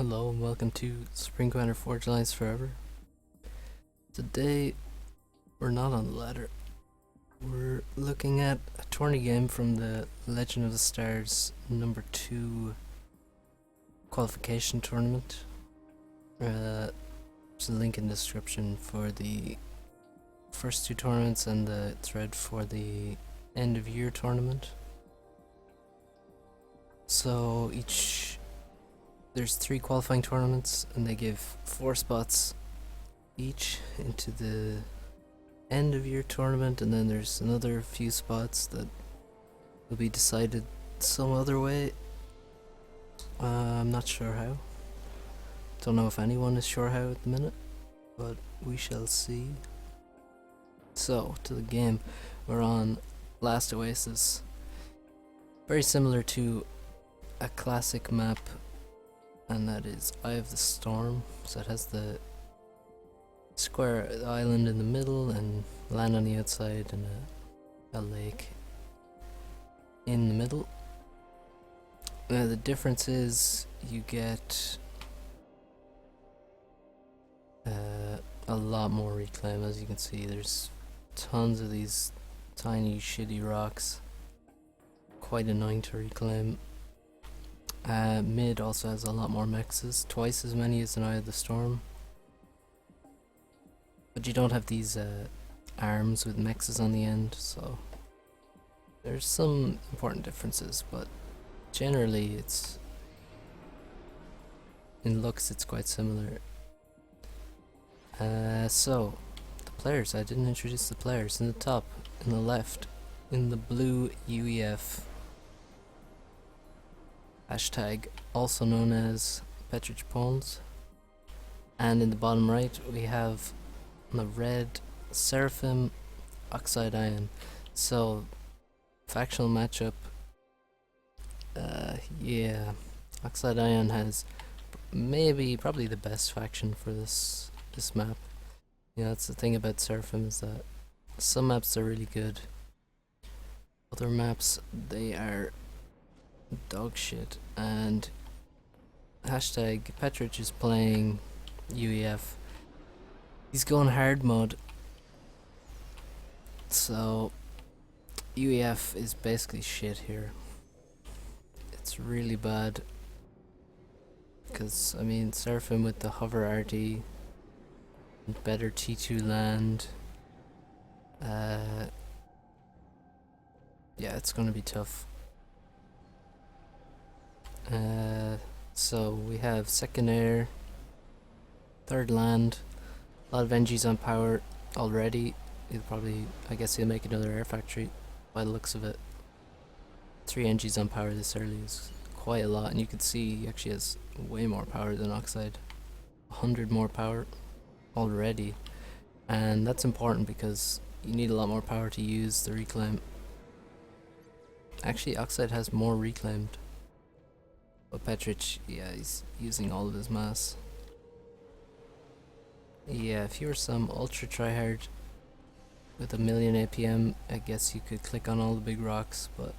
Hello and welcome to Spring Commander Forge Alliance Forever. Today we're not on the ladder. We're looking at a tourney game from the Legend of the Stars #2 qualification tournament. There's a link in the description for the first two tournaments and the thread for the end of year tournament. So there's 3 qualifying tournaments and they give 4 spots each into the end of year tournament, and then there's another few spots that will be decided some other way. I'm not sure how. Don't know if anyone is sure how at the minute, but we shall see. So, to the game. We're on Last Oasis. Very similar to a classic map, and that is Eye of the Storm. So it has the square island in the middle and land on the outside and a lake in the middle. The difference is you get a lot more reclaim. As you can see, there's tons of these tiny shitty rocks, quite annoying to reclaim. Mid also has a lot more mexes, twice as many as in Eye of the Storm. But you don't have these arms with mexes on the end, so there's some important differences, but generally in looks it's quite similar. So the players, I didn't introduce the players. In the top, in the left, in the blue UEF, hashtag also known as PetricPwnz, and in the bottom right we have the red Seraphim Oxideion. So factional matchup, yeah, Oxideion has probably the best faction for this map. Yeah, that's the thing about Seraphim, is that some maps are really good, other maps they are dog shit. And hashtag Petric is playing UEF. He's going hard mode, so UEF is basically shit here. It's really bad, because I mean Seraphim with the hover RT, better T2 land, yeah, it's gonna be tough. So we have second air, third land, a lot of NGs on power already. I guess he'll make another air factory by the looks of it. 3 NGs on power this early is quite a lot, and you can see he actually has way more power than Oxide. 100 more power already, and that's important because you need a lot more power to use the reclaim. Actually, Oxide has more reclaimed, but Petric, yeah, he's using all of his mass. Yeah, if you were some ultra tryhard with a million APM, I guess you could click on all the big rocks, but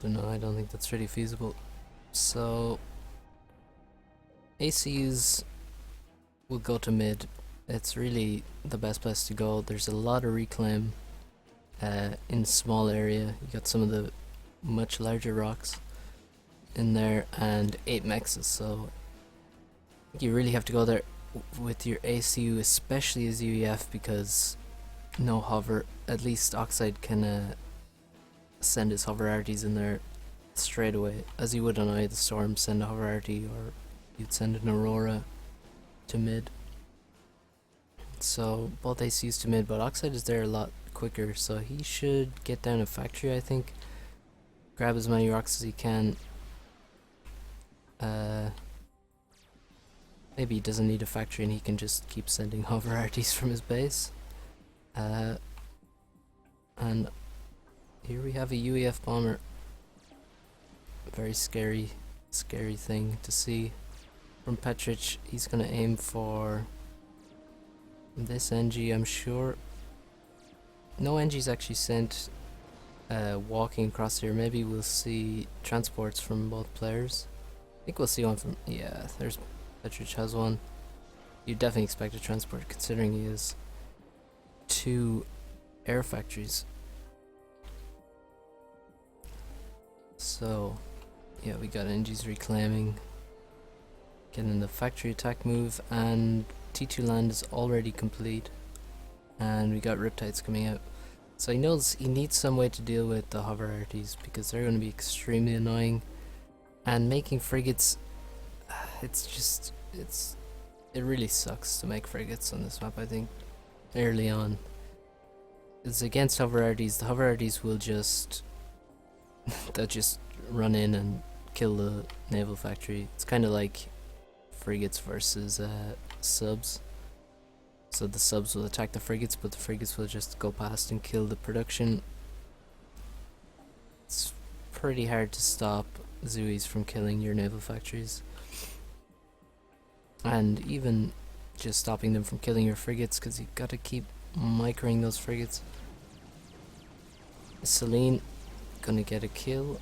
I don't think that's really feasible. So ACUs will go to mid. It's really the best place to go. There's a lot of reclaim in small area. You got some of the much larger rocks in there and 8 mexes, so you really have to go there with your ACU, especially as UEF, because no hover. At least Oxide can send his hover RTs in there straight away, as you would on Eye of the Storm. Send a hover RT, or you'd send an Aurora to mid. So both ACUs to mid, but Oxide is there a lot quicker, so he should get down a factory, I think. Grab as many rocks as he can. Maybe he doesn't need a factory and he can just keep sending hover RTs from his base. And here we have a UEF bomber. Very scary thing to see from Petric. He's gonna aim for this NG, I'm sure. No NG's actually sent walking across here. Maybe we'll see transports from both players. think we'll see one from, yeah, there's Petrich has one. You definitely expect a transport considering he has 2 air factories. So, yeah, we got NGs reclaiming, getting the factory attack move, and T2 land is already complete. And we got Riptides coming out. So he knows he needs some way to deal with the hover arties because they're going to be extremely annoying. And making frigates, it really sucks to make frigates on this map, I think, early on. It's against hover arties. The hover arties will just they'll just run in and kill the naval factory. It's kind of like frigates versus subs. So the subs will attack the frigates, but the frigates will just go past and kill the production. It's pretty hard to stop Zuis from killing your naval factories. And even just stopping them from killing your frigates, because you've got to keep microing those frigates. Celine gonna get a kill.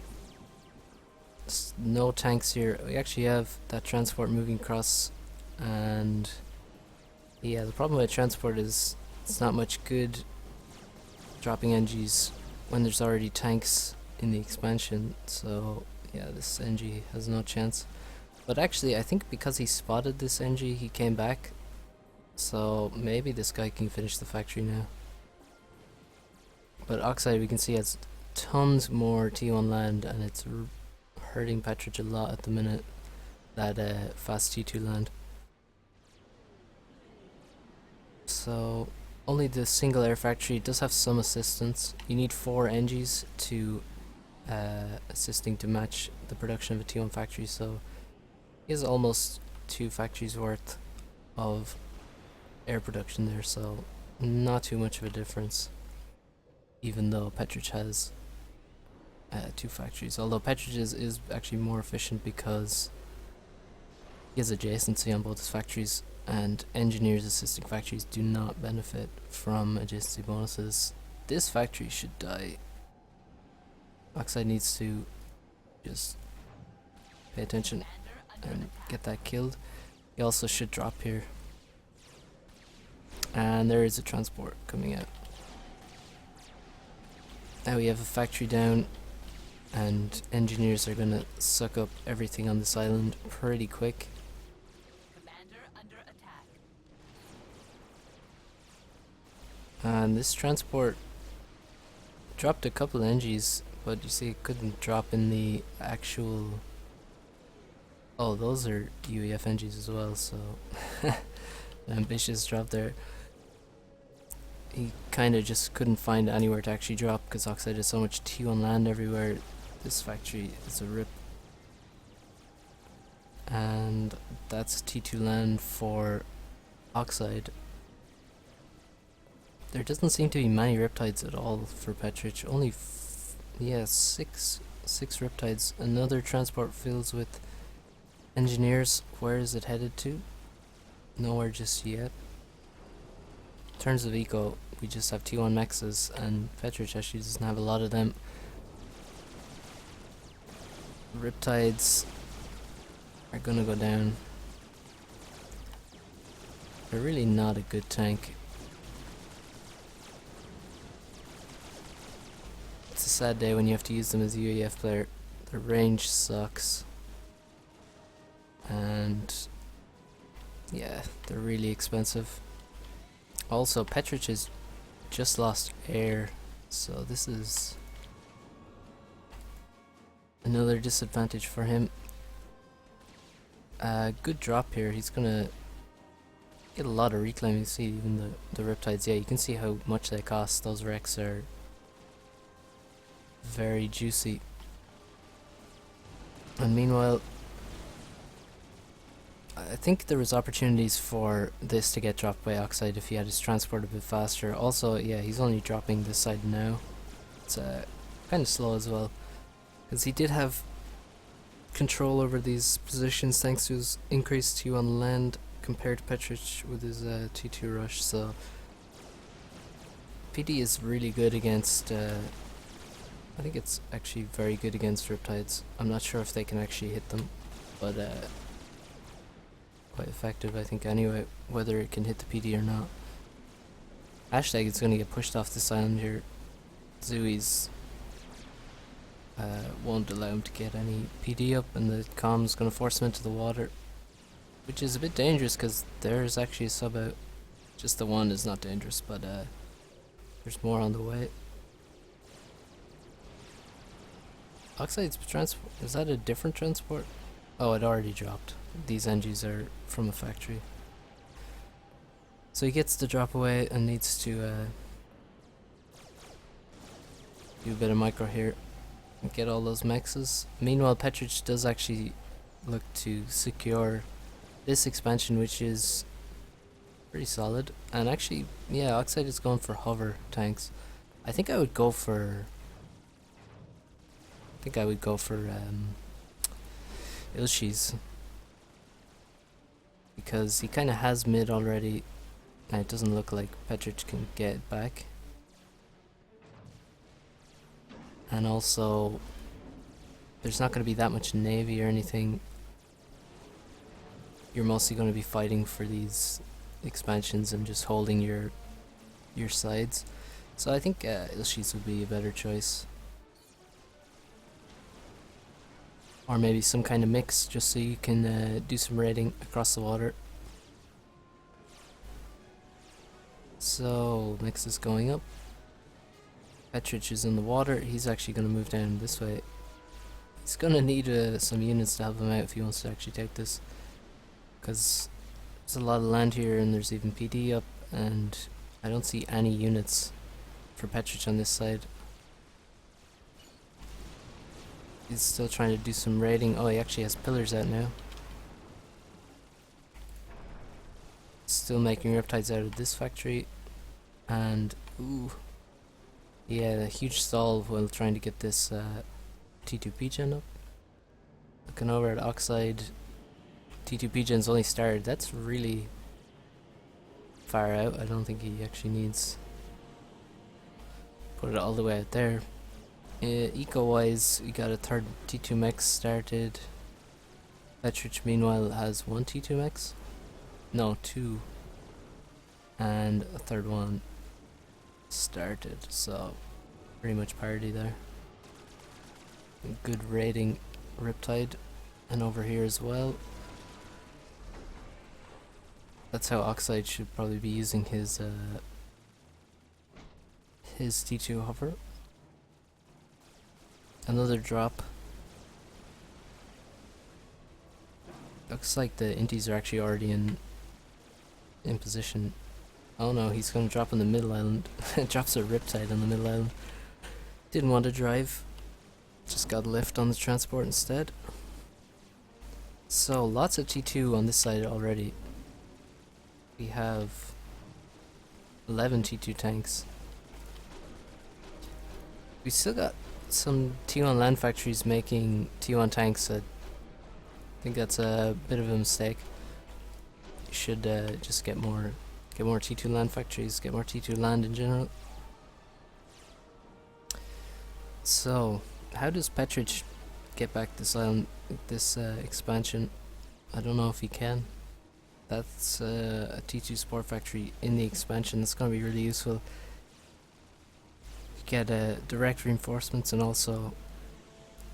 No tanks here. We actually have that transport moving across, and yeah, the problem with transport is it's not much good dropping NGs when there's already tanks in the expansion. So yeah, this NG has no chance. But actually, I think because he spotted this NG, he came back. So maybe this guy can finish the factory now. But Oxide, we can see, has tons more T1 land, and it's hurting Petrich a lot at the minute, that fast T2 land. So only the single air factory does have some assistance. You need 4 NGs to assisting to match the production of a T1 factory, so he has almost 2 factories worth of air production there, so not too much of a difference, even though Petrich has 2 factories. Although Petrich is actually more efficient because he has adjacency on both his factories, and engineers assisting factories do not benefit from adjacency bonuses. This factory should die. Oxide needs to just pay attention and get that killed. He also should drop here. And there is a transport coming out. Now we have a factory down, and engineers are gonna suck up everything on this island pretty quick. And this transport dropped a couple NGs, but you see it couldn't drop in the actual... Oh, those are UEF NGs as well, so ambitious drop there. He kinda just couldn't find anywhere to actually drop because Oxide has so much T1 land everywhere. This factory is a rip. And that's T2 land for Oxide. There doesn't seem to be many Riptides at all for Petrich. Only, six Riptides. Another transport fills with engineers. Where is it headed to? Nowhere just yet. In terms of eco, we just have T1 Mexes, and Petrich actually doesn't have a lot of them. Riptides are gonna go down. They're really not a good tank. It's a sad day when you have to use them as a UEF player. The range sucks. And yeah, they're really expensive. Also, Petrich has just lost air, so this is another disadvantage for him. Good drop here. He's gonna get a lot of reclaim. You see even the Riptides. Yeah, you can see how much they cost. Those wrecks are very juicy. And meanwhile, I think there was opportunities for this to get dropped by Oxide if he had his transport a bit faster. Also, yeah, he's only dropping this side now. It's kind of slow as well, because he did have control over these positions thanks to his increased T on land compared to Petrich with his T2 rush. So PD is really good against I think it's actually very good against Riptides. I'm not sure if they can actually hit them. but quite effective, I think, anyway, whether it can hit the PD or not. Hashtag is going to get pushed off this island here. Zooey's won't allow him to get any PD up, and the comm's going to force him into the water, which is a bit dangerous because there's actually a sub out. Just the one is not dangerous, but there's more on the way. Oxide's transport, is that a different transport? Oh, it already dropped. These NGs are from a factory. So he gets to drop away and needs to do a bit of micro here and get all those mexes. Meanwhile, Petrich does actually look to secure this expansion, which is pretty solid. And actually, yeah, Oxide is going for hover tanks. I think I would go for Ilshi's, because he kind of has mid already, and it doesn't look like Petrich can get it back. And also, there's not going to be that much navy or anything. You're mostly going to be fighting for these expansions and just holding your sides. So I think Ilshi's would be a better choice. Or maybe some kind of mix, just so you can do some raiding across the water. So, mix is going up. Petrich is in the water. He's actually going to move down this way. He's going to need some units to help him out if he wants to actually take this, because there's a lot of land here and there's even PD up, and I don't see any units for Petrich on this side. He's still trying to do some raiding. Oh, he actually has pillars out now. Still making riptides out of this factory. And, ooh. Yeah, a huge stall while trying to get this T2P gen up. Looking over at Oxide. T2P gen's only started. That's really far out. I don't think he actually needs put it all the way out there. Eco-wise, we got a third T2 mech started. Petrich, meanwhile, has one T2 mech. No, two. And a third one started, so pretty much parity there. Good raiding Riptide, and over here as well. That's how Oxide should probably be using his T2 hover. Another drop. Looks like the inties are actually already in position. Oh no, he's gonna drop on the middle island. Drops a Riptide on the middle island. Didn't want to drive. Just got left on the transport instead. So lots of T2 on this side already. We have 11 T2 tanks. We still got some T1 land factories making T1 tanks. I think that's a bit of a mistake. You should just get more T2 land factories, get more T2 land in general. So, how does Petrich get back this island, this expansion? I don't know if he can. That's a T2 sport factory in the expansion. That's going to be really useful. Get direct reinforcements, and also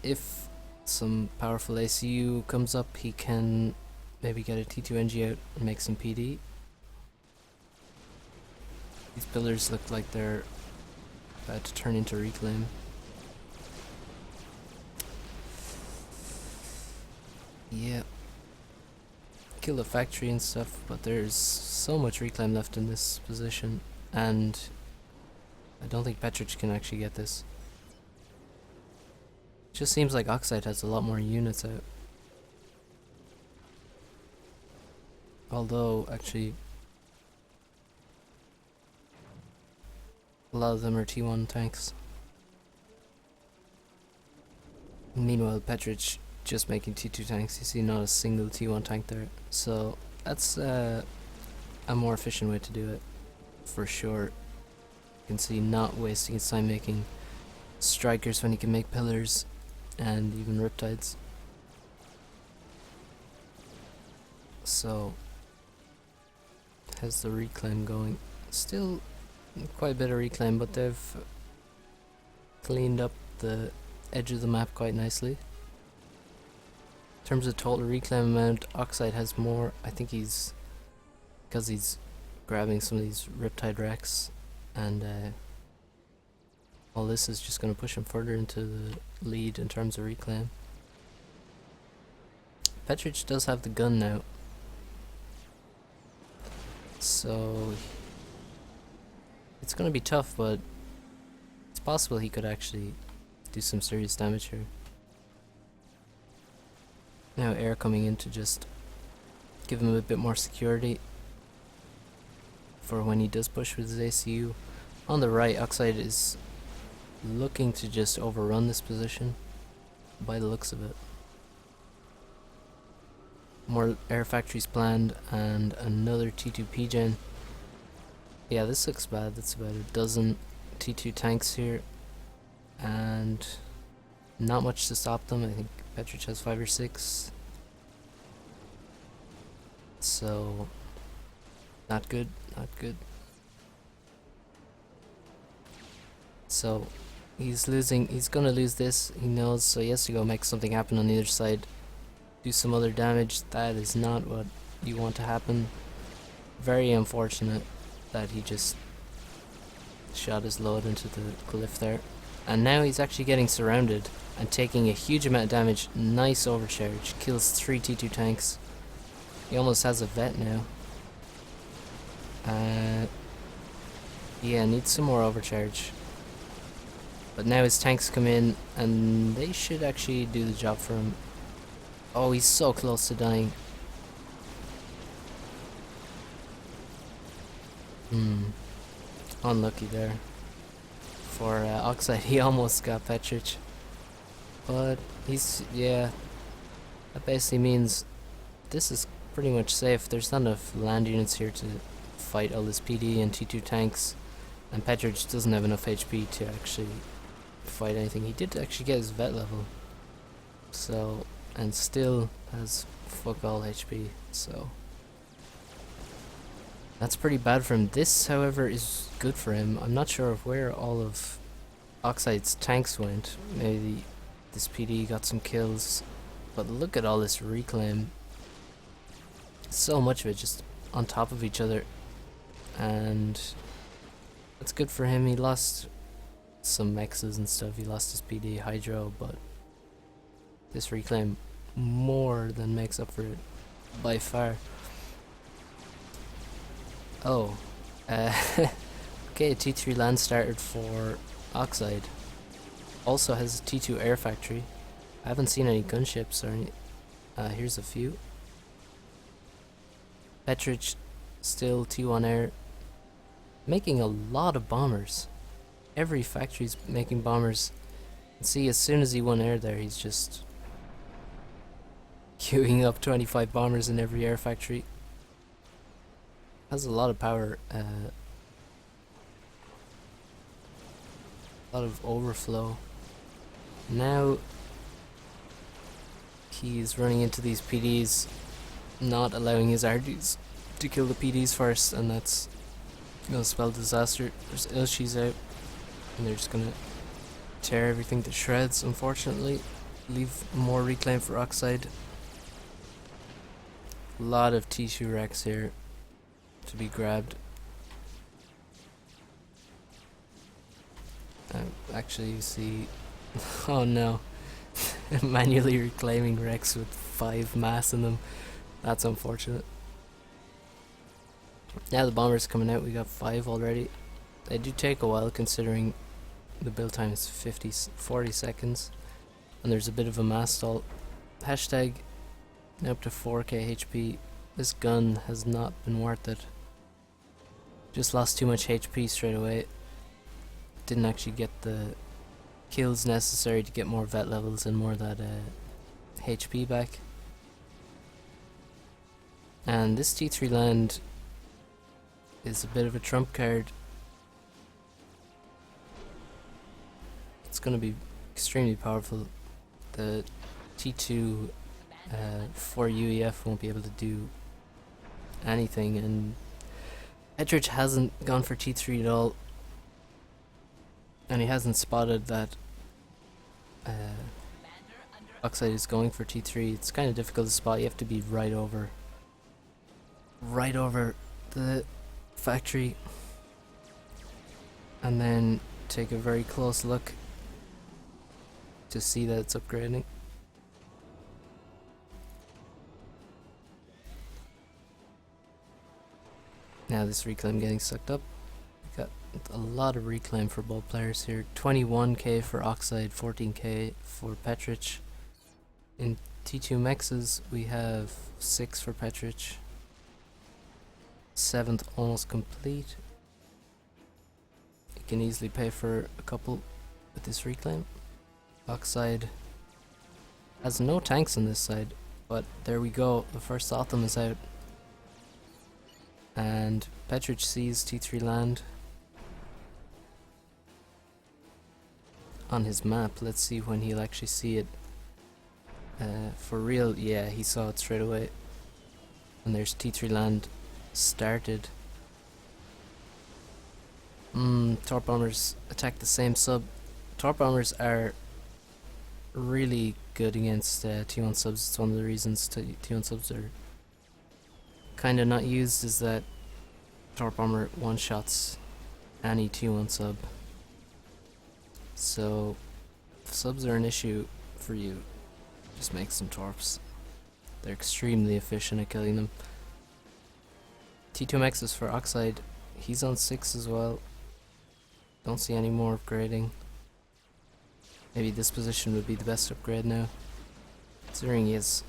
if some powerful ACU comes up, he can maybe get a T2 NG out and make some PD. These pillars look like they're about to turn into reclaim. Yeah. Kill the factory and stuff, but there's so much reclaim left in this position, and I don't think Petrich can actually get this. Just seems like Oxide has a lot more units out. Although, actually, a lot of them are T1 tanks. Meanwhile, Petrich just making T2 tanks. You see not a single T1 tank there. So, that's a more efficient way to do it, for sure. You can see not wasting his time making strikers when he can make pillars and even riptides. So, how's the reclaim going? Still quite a bit of reclaim, but they've cleaned up the edge of the map quite nicely. In terms of total reclaim amount, Oxide has more. I think because he's grabbing some of these Riptide wrecks, and all this is just going to push him further into the lead in terms of reclaim. Petrich does have the gun now, so it's going to be tough, but it's possible he could actually do some serious damage here. Now air coming in to just give him a bit more security for when he does push with his ACU. On the right, Oxide is looking to just overrun this position by the looks of it. More air factories planned and another T2 P-Gen. Yeah, this looks bad. That's about a dozen T2 tanks here and not much to stop them. I think Petrich has 5 or 6. So not good, not good. So he's gonna lose this, he knows, so he has to go make something happen on the other side. Do some other damage. That is not what you want to happen. Very unfortunate that he just shot his load into the cliff there. And now he's actually getting surrounded and taking a huge amount of damage. Nice overcharge. Kills 3 T2 tanks. He almost has a vet now. Yeah, needs some more overcharge. But now his tanks come in and they should actually do the job for him. Oh, he's so close to dying. Unlucky there. For Oxide, he almost got Petrich. But yeah. That basically means this is pretty much safe. There's not enough land units here to fight all this PD and T2 tanks. And Petrich doesn't have enough HP to actually fight anything. He did actually get his vet level. So, and still has fuck all HP, so that's pretty bad for him. This, however, is good for him. I'm not sure of where all of Oxide's tanks went. Maybe this PD got some kills, but look at all this reclaim. So much of it just on top of each other, and that's good for him. He lost some mexes and stuff. He lost his PD Hydro, but this reclaim more than makes up for it by far. Oh, okay, T3 land started for Oxide. Also has a T2 air factory. I haven't seen any gunships or any. Here's a few. Petrich still T1 air, making a lot of bombers. Every factory's making bombers. See, as soon as he won air there, he's just queuing up 25 bombers in every air factory. Has a lot of power, a lot of overflow. Now he's running into these PDs, not allowing his RDs to kill the PDs first, and that's gonna spell disaster. There's Ilshis out, and they're just gonna tear everything to shreds, unfortunately. Leave more reclaim for Oxide. A lot of T2 wrecks here to be grabbed. Actually, you see, oh no, manually reclaiming wrecks with 5 mass in them. That's unfortunate. Now the bombers coming out. We got 5 already. They do take a while considering the build time is 40 seconds, and there's a bit of a mass stall. Hashtag now up to 4k HP. This gun has not been worth it. Just lost too much HP straight away. Didn't actually get the kills necessary to get more vet levels and more of that HP back. And this T3 land is a bit of a trump card. It's going to be extremely powerful. The T2 for UEF won't be able to do anything, and Petrich hasn't gone for T3 at all, and he hasn't spotted that Oxide is going for T3. It's kind of difficult to spot. You have to be right over the factory, and then take a very close look to see that it's upgrading. Now this reclaim getting sucked up. Got a lot of reclaim for both players here. 21k for Oxide, 14k for Petrich. In T2 mexes we have 6 for Petrich. 7th almost complete. You can easily pay for a couple with this reclaim. Oxide has no tanks on this side, but there we go. The first Autumn is out. And Petrich sees T3 land on his map. Let's see when he'll actually see it. For real, yeah, he saw it straight away. And there's T3 land started. Torp Bombers attack the same sub. Torp Bombers are really good against T1 subs. It's one of the reasons T1 subs are kind of not used, is that Torp Bomber one-shots any T1 sub. So if subs are an issue for you, just make some Torps. They're extremely efficient at killing them. T2MX is for Oxide. He's on 6 as well. Don't see any more upgrading. Maybe this position would be the best upgrade now, considering he has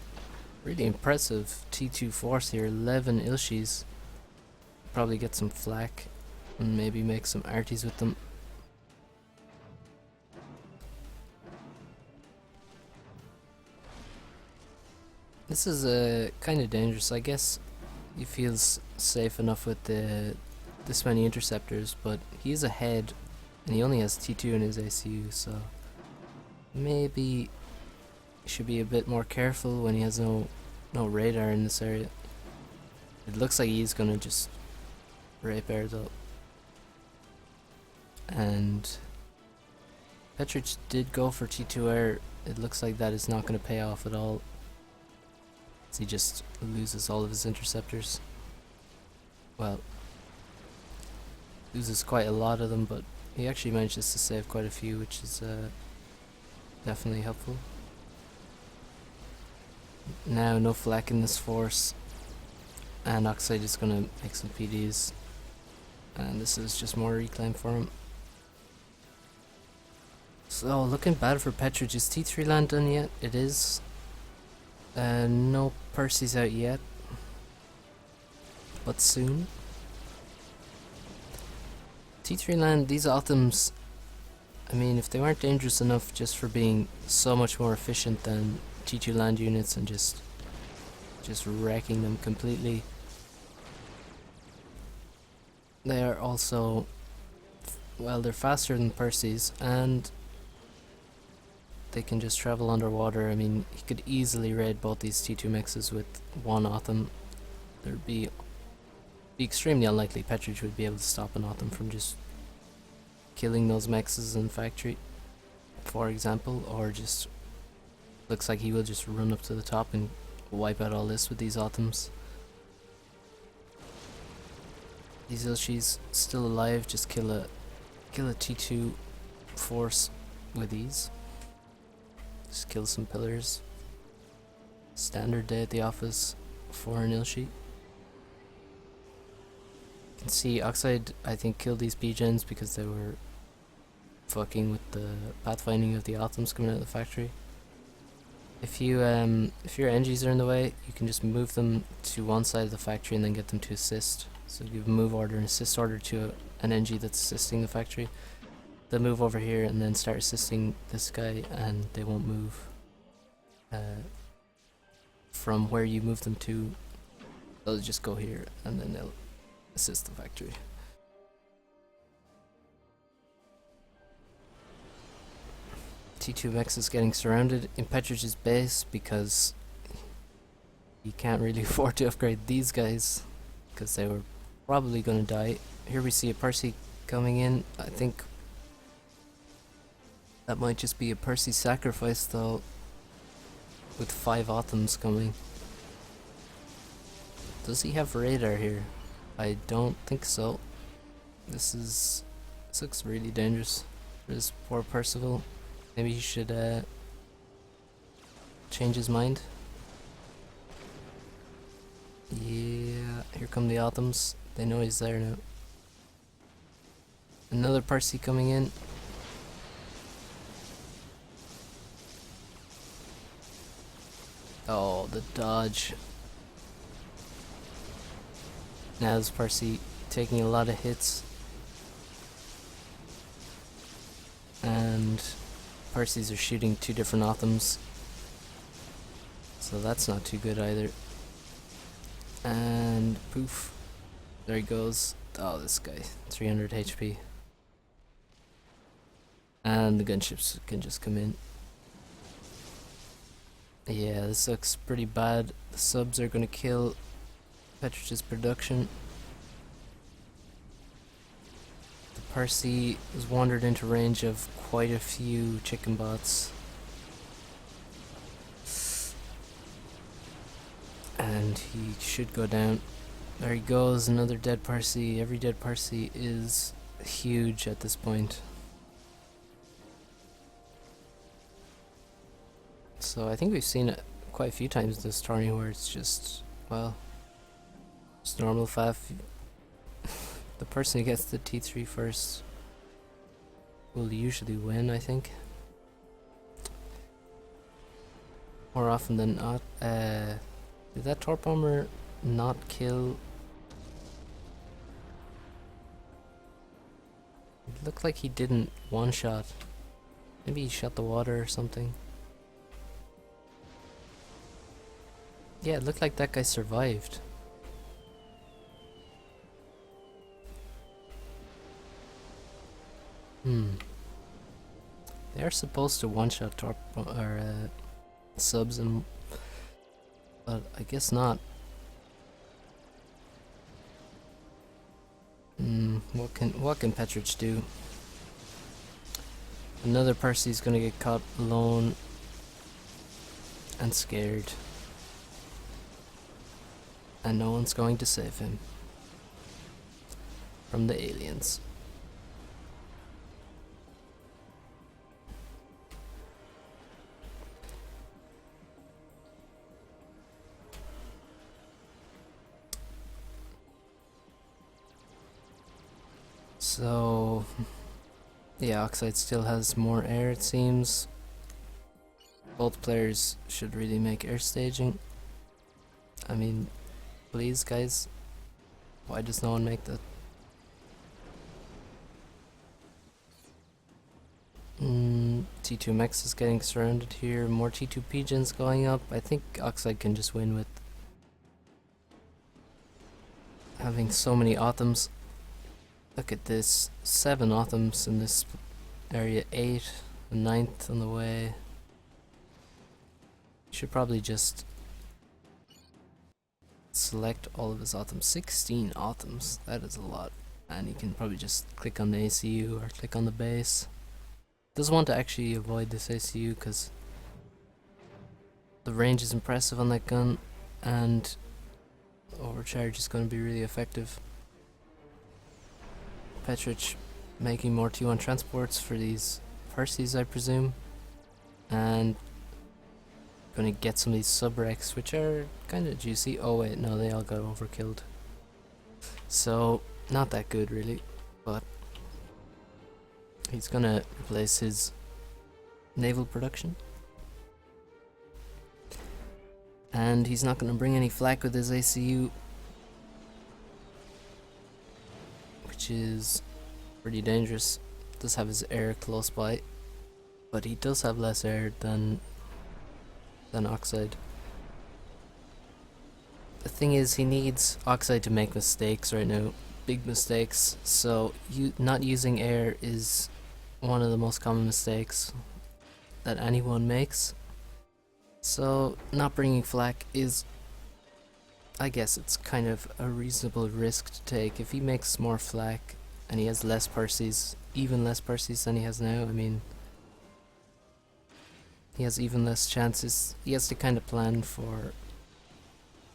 really impressive T2 force here. 11 Ilshis. Probably get some flak and maybe make some arties with them. This is kind of dangerous. I guess he feels safe enough with this many interceptors, but he's ahead and he only has T2 in his ACU, so maybe he should be a bit more careful when he has no radar in this area. It looks like he's gonna just rape air though. And Petrich did go for T2 air. It looks like that is not gonna pay off at all. He just loses all of his interceptors. Well, loses quite a lot of them, but he actually manages to save quite a few, which is definitely helpful. Now no flak in this force, and Oxide is gonna make some PDs, and this is just more reclaim for him. So looking bad for Petrich. Is T3 land done yet? It is. No Percy's out yet, but soon. T3 land, these Autumns, I mean, if they weren't dangerous enough just for being so much more efficient than T2 land units and just wrecking them completely, they are also, well, they're faster than Percy's, and they can just travel underwater. I mean, he could easily raid both these T2 mexes with one Autumn. There'd be extremely unlikely Petrich would be able to stop an Autumn from just killing those mexes in factory, for example, or just looks like he will just run up to the top and wipe out all this with these Autumns. These Ilshis still alive, just kill a T2 force with these. Just kill some pillars. Standard day at the office for an Ilshi. You can see Oxide, I think, killed these B-gens because they were fucking with the pathfinding of the Autumns coming out of the factory. If your NGs are in the way, you can just move them to one side of the factory and then get them to assist. So give a move order and assist order to an NG that's assisting the factory. They'll move over here and then start assisting this guy, and they won't move from where you move them to. They'll just go here and then they'll assist the factory. T2 Mex is getting surrounded in Petrich's base because he can't really afford to upgrade these guys. because they were probably gonna die. Here we see a Percy coming in. I think that might just be a Percy sacrifice though, with 5 Autumns coming. Does he have radar here? I don't think so. This looks really dangerous for this poor Percival. Maybe he should change his mind. Yeah, here come the Autumns. They know he's there now. Another Percy coming in. Oh, the dodge. Now this Percy taking a lot of hits. And Percys are shooting 2 different Autumns. So that's not too good either. And poof. There he goes. Oh, this guy. 300 HP. And the gunships can just come in. Yeah, this looks pretty bad. The subs are gonna kill Petrich's production. The Percy has wandered into range of quite a few chicken bots. And he should go down. There he goes, another dead Percy. Every dead Percy is huge at this point. So I think we've seen it quite a few times this tourney where it's just, well, just normal faff. The person who gets the T3 first will usually win, I think. More often than not. Did that Torp Bomber not kill? It looked like he didn't one-shot. Maybe he shot the water or something. Yeah, it looked like that guy survived. They are supposed to one-shot Torp or subs, and but I guess not. What can Petrich do? Another Percy's gonna get caught alone and scared. And no one's going to save him from the aliens. So, yeah, Oxide still has more air, it seems. Both players should really make air staging. I mean, please, guys. Why does no one make that? T2 Max is getting surrounded here. More T2 Pigeons going up. I think Oxide can just win with having so many Autumns. Look at this. 7 Autumns in this area. 8. A 9th on the way. Should probably just select all of his Autumns. 16 Autumns. That is a lot. And you can probably just click on the ACU or click on the base. Does want to actually avoid this ACU because the range is impressive on that gun and overcharge is going to be really effective. Petrich making more T1 transports for these Percys, I presume, and gonna get some of these sub-wrecks, which are kind of juicy. Oh wait, no, they all got overkilled. So, not that good really, but he's gonna replace his naval production. And he's not gonna bring any flak with his ACU, which is pretty dangerous. Does have his air close by, but he does have less air than Oxide. The thing is, he needs Oxide to make mistakes right now, big mistakes, so not using air is one of the most common mistakes that anyone makes. So not bringing flak is I guess it's kind of a reasonable risk to take. If he makes more flak and he has less Percies, even less Percies than he has now, I mean, he has even less chances. He has to kind of plan for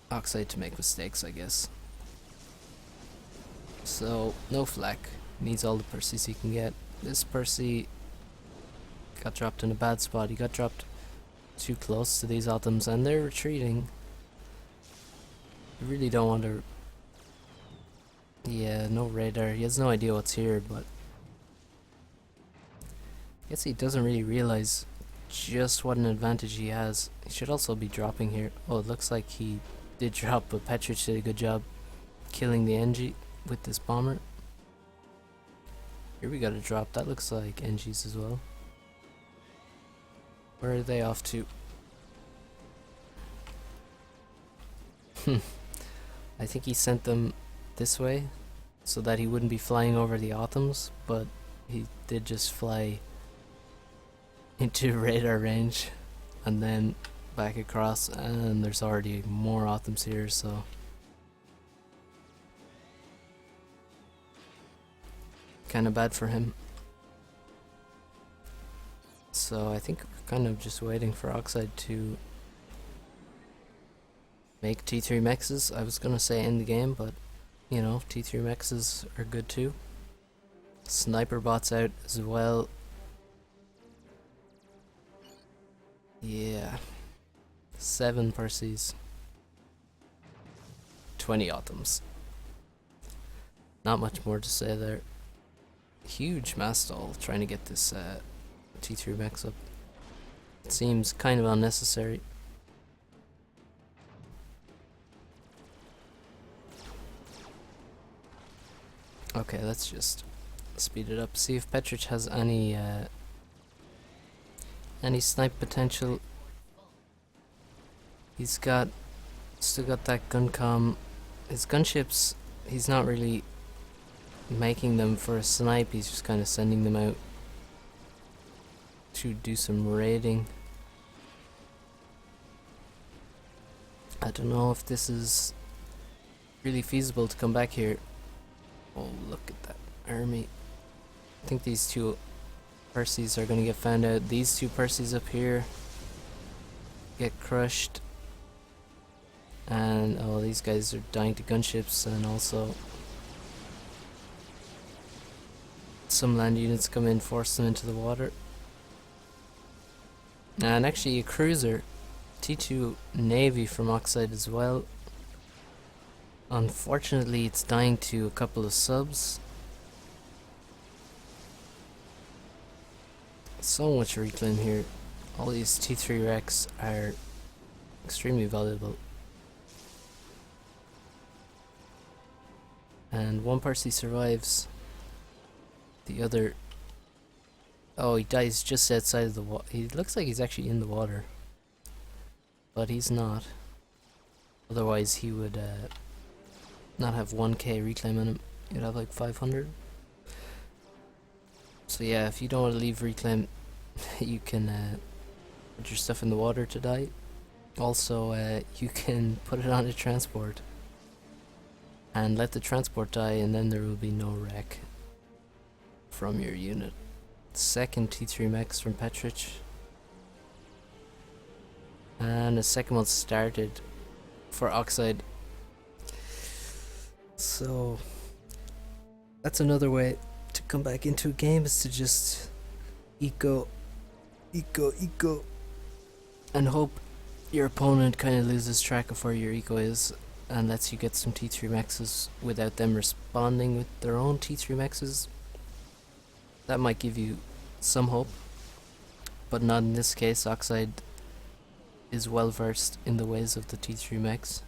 Oxide to make mistakes, I guess. So, no flak. Needs all the Percies he can get. This Percy got dropped in a bad spot. He got dropped too close to these Autumns and they're retreating. You really don't want to... Yeah, no radar. He has no idea what's here, but... I guess he doesn't really realize just what an advantage he has. He should also be dropping here. Oh, it looks like he did drop, but Petrich did a good job killing the NG with this bomber. Here we got a drop. That looks like NG's as well. Where are they off to? I think he sent them this way so that he wouldn't be flying over the Autumns, but he did just fly into radar range and then back across, and there's already more Autumns here, so kind of bad for him. So I think we're kind of just waiting for Oxide to make T3 mexes. I was gonna say end the game, but you know, T3 mexes are good too. Sniper bots out as well. Yeah. 7 Percies. 20 Autumns. Not much more to say there. Huge mass stall trying to get this T3 mex up. It seems kind of unnecessary. Okay, let's just speed it up. See if Petrich has any snipe potential. He's still got that gun comm. His gunships, he's not really making them for a snipe. He's just kind of sending them out to do some raiding. I don't know if this is really feasible to come back here. Oh, look at that army. I think these two Percies are gonna get found out. These two Percies up here get crushed. And oh, these guys are dying to gunships, and also some land units come in, force them into the water. And actually a cruiser, T2 Navy from Oxide as well. Unfortunately, it's dying to a couple of subs. So much reclaim here. All these T3 wrecks are extremely valuable. And one Percy survives. The other... Oh, he dies just outside of the water. He looks like he's actually in the water. But he's not. Otherwise he would not have 1k reclaim on him. He'd have like 500. So yeah, if you don't want to leave reclaim, you can put your stuff in the water to die. Also, you can put it on a transport and let the transport die, and then there will be no wreck from your unit. Second T3 mex from Petrich. And the second one started for Oxide. So that's another way to come back into a game, is to just eco, and hope your opponent kind of loses track of where your eco is and lets you get some T3 mexes without them responding with their own T3 mexes. That might give you some hope, but not in this case. Oxide is well versed in the ways of the T3 mex.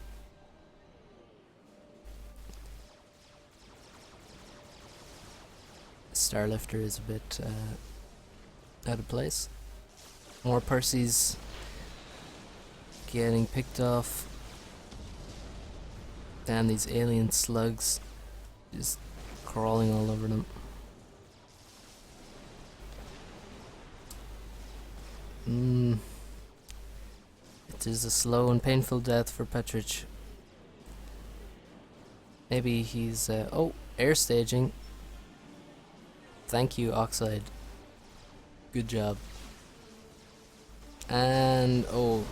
Starlifter is a bit out of place. More Percies getting picked off. Damn, these alien slugs just crawling all over them. It is a slow and painful death for Petrich. Maybe he's oh, air staging. Thank you, Oxide. Good job. And oh,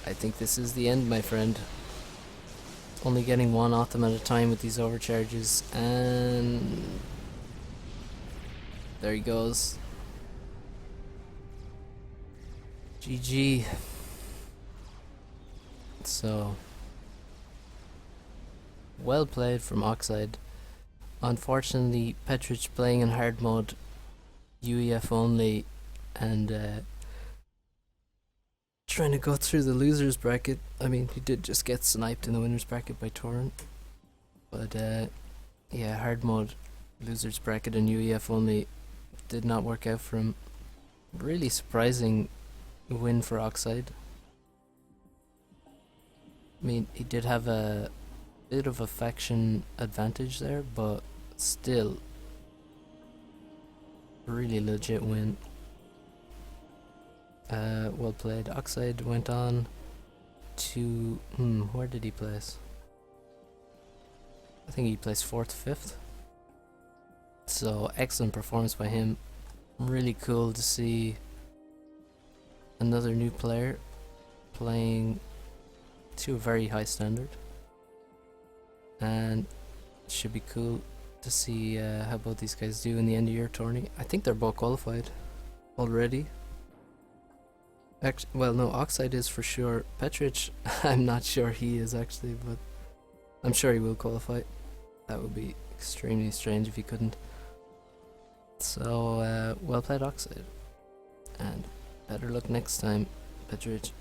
I think this is the end, my friend. Only getting one Autumn at a time with these overcharges, and there he goes. GG. So, well played from Oxide. Unfortunately, Petrich playing in hard mode, UEF only, and trying to go through the losers bracket. I mean, he did just get sniped in the winners bracket by Torrent, but yeah, hard mode, losers bracket, and UEF only did not work out for him. Really surprising win for Oxide. I mean, he did have a bit of a faction advantage there, but still, really legit win. Well played. Oxide went on to where did he place? I think he placed 4th, 5th. So excellent performance by him. Really cool to see another new player playing to a very high standard, and it should be cool to see how both these guys do in the end of year tourney. I think they're both qualified already. Well, no, Oxide is for sure. Petrich, I'm not sure he is actually, but I'm sure he will qualify. That would be extremely strange if he couldn't. So, well played, Oxide, and better luck next time, Petrich.